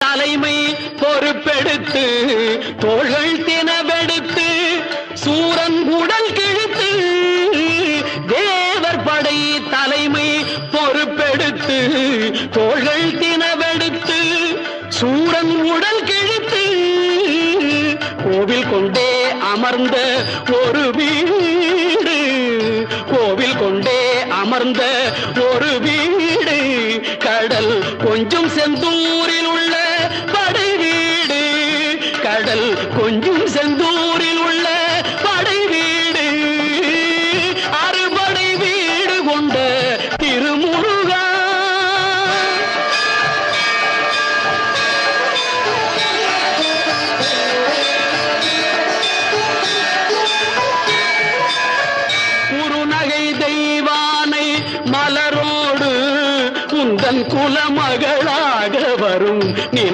தலைமை பொறுப்பெடுத்து தோள்கள் தினவெடுத்து சூரன் உடல் கிழித்து தேவர் படை தலைமை பொறுப்பெடுத்து தோள்கள் தினவெடுத்து சூரன் உடல் கிழித்து கோவில் கொண்டே அமர்ந்த ஒரு வீடு கோவில் கொண்டே அமர்ந்த ஒரு வீடு கடல் கொஞ்சம் செந்தூரில் உள்ள படை வீடு கடல் கொஞ்சம் செந்தூரில் உள்ள படை வீடு அறுபடை வீடு கொண்ட திருமுருகா குறுநகை தெய்வானை மலரோடு உந்தன் குலமகளாக வரும்